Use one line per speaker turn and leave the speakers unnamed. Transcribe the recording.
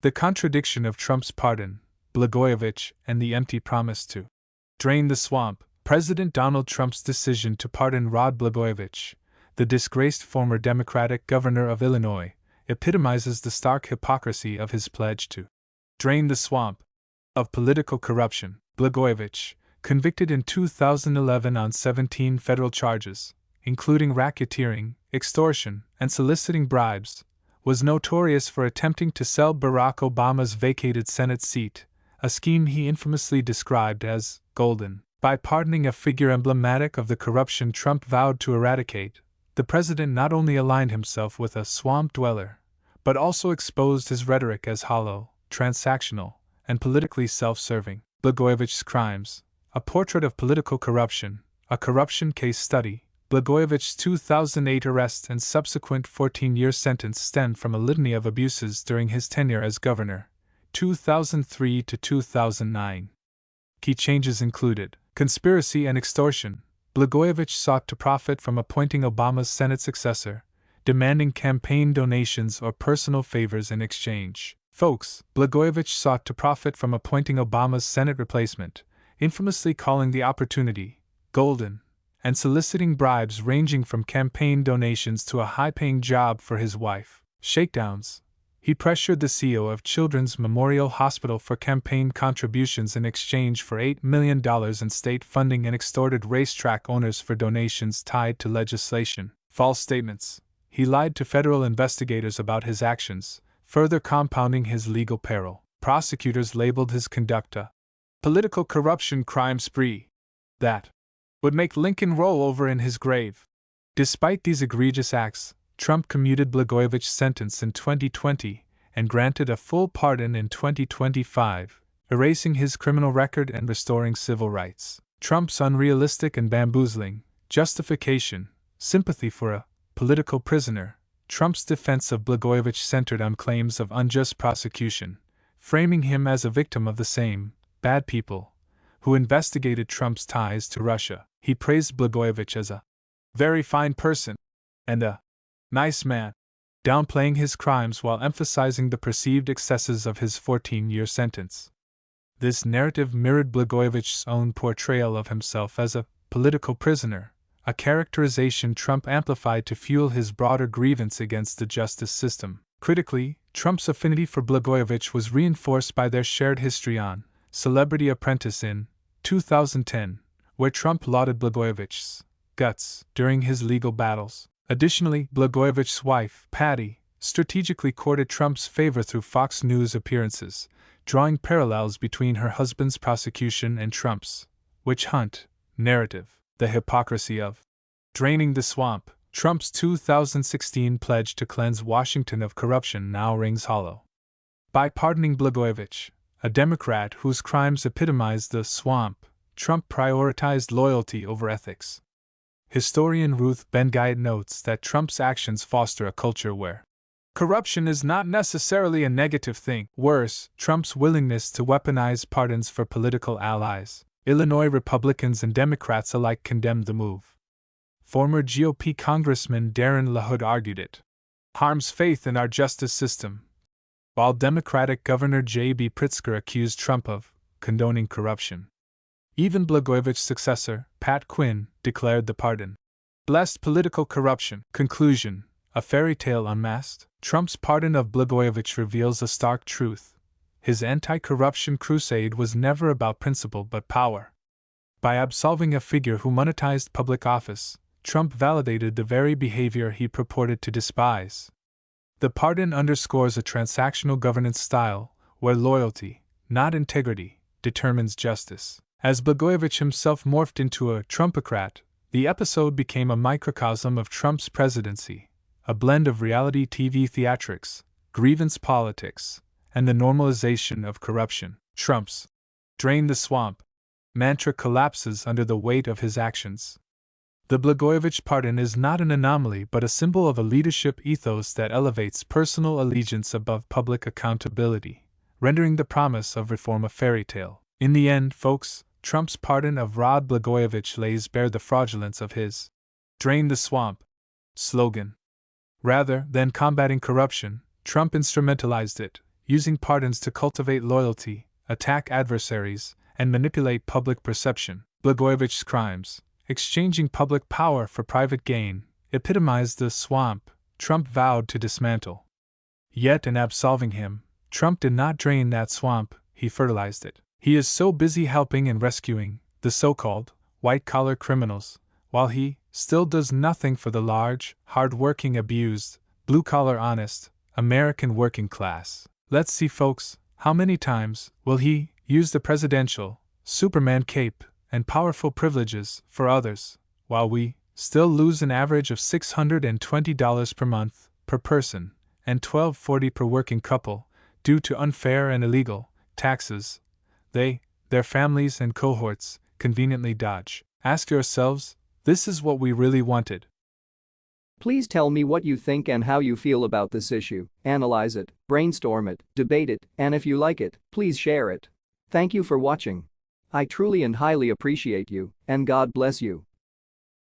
The contradiction of Trump's pardon, Blagojevich, and the empty promise to drain the swamp. President Donald Trump's decision to pardon Rod Blagojevich, the disgraced former Democratic governor of Illinois, epitomizes the stark hypocrisy of his pledge to drain the swamp of political corruption. Blagojevich, convicted in 2011 on 17 federal charges, including racketeering, extortion, and soliciting bribes, was notorious for attempting to sell Barack Obama's vacated Senate seat, a scheme he infamously described as golden. By pardoning a figure emblematic of the corruption Trump vowed to eradicate, the president not only aligned himself with a swamp dweller, but also exposed his rhetoric as hollow, transactional, and politically self-serving. Blagojevich's Crimes, a portrait of political corruption, a corruption case study. Blagojevich's 2008 arrest and subsequent 14-year sentence stemmed from a litany of abuses during his tenure as governor, 2003 to 2009. Key changes included conspiracy and extortion. Blagojevich sought to profit from appointing Obama's Senate successor, demanding campaign donations or personal favors in exchange. Blagojevich sought to profit from appointing Obama's Senate replacement, infamously calling the opportunity golden, and soliciting bribes ranging from campaign donations to a high-paying job for his wife. Shakedowns. He pressured the CEO of Children's Memorial Hospital for campaign contributions in exchange for $8 million in state funding and extorted racetrack owners for donations tied to legislation. False statements. He lied to federal investigators about his actions, further compounding his legal peril. Prosecutors labeled his conduct a political corruption crime spree that would make Lincoln roll over in his grave. Despite these egregious acts, Trump commuted Blagojevich's sentence in 2020 and granted a full pardon in 2025, erasing his criminal record and restoring civil rights. Trump's unrealistic and bamboozling justification, sympathy for a political prisoner. Trump's defense of Blagojevich centered on claims of unjust prosecution, framing him as a victim of the same bad people who investigated Trump's ties to Russia. He praised Blagojevich as a very fine person and a nice man, downplaying his crimes while emphasizing the perceived excesses of his 14-year sentence. This narrative mirrored Blagojevich's own portrayal of himself as a political prisoner, a characterization Trump amplified to fuel his broader grievance against the justice system. Critically, Trump's affinity for Blagojevich was reinforced by their shared history on Celebrity Apprentice in 2010, where Trump lauded Blagojevich's guts during his legal battles. Additionally, Blagojevich's wife, Patty, strategically courted Trump's favor through Fox News appearances, drawing parallels between her husband's prosecution and Trump's witch hunt narrative. The hypocrisy of draining the swamp. Trump's 2016 pledge to cleanse Washington of corruption now rings hollow. By pardoning Blagojevich, a Democrat whose crimes epitomized the swamp, Trump prioritized loyalty over ethics. Historian Ruth Ben-Ghiat notes that Trump's actions foster a culture where corruption is not necessarily a negative thing. Worse, Trump's willingness to weaponize pardons for political allies. Illinois Republicans and Democrats alike condemned the move. Former GOP Congressman Darren LaHood argued it harms faith in our justice system, while Democratic Governor J.B. Pritzker accused Trump of condoning corruption. Even Blagojevich's successor, Pat Quinn, declared the pardon blessed political corruption. Conclusion: a fairy tale unmasked. Trump's pardon of Blagojevich reveals a stark truth. His anti-corruption crusade was never about principle but power. By absolving a figure who monetized public office, Trump validated the very behavior he purported to despise. The pardon underscores a transactional governance style, where loyalty, not integrity, determines justice. As Blagojevich himself morphed into a Trumpocrat, the episode became a microcosm of Trump's presidency, a blend of reality TV theatrics, grievance politics, and the normalization of corruption. Trump's drain the swamp mantra collapses under the weight of his actions. The Blagojevich pardon is not an anomaly but a symbol of a leadership ethos that elevates personal allegiance above public accountability, rendering the promise of reform a fairy tale. In the end, folks, Trump's pardon of Rod Blagojevich lays bare the fraudulence of his drain the swamp slogan. Rather than combating corruption, Trump instrumentalized it, using pardons to cultivate loyalty, attack adversaries, and manipulate public perception. Blagojevich's crimes, exchanging public power for private gain, epitomized the swamp Trump vowed to dismantle. Yet in absolving him, Trump did not drain that swamp, he fertilized it. He is so busy helping and rescuing the so-called white-collar criminals, while he still does nothing for the large, hard-working, abused, blue-collar, honest, American working class. Let's see, folks, how many times will he use the presidential Superman cape and powerful privileges for others, while we still lose an average of $620 per month per person and $12.40 per working couple due to unfair and illegal taxes they, their families and cohorts, conveniently dodge. Ask yourselves, this is what we really wanted.
Please tell me what you think and how you feel about this issue. Analyze it, brainstorm it, debate it, and if you like it, please share it. Thank you for watching. I truly and highly appreciate you, and God bless you.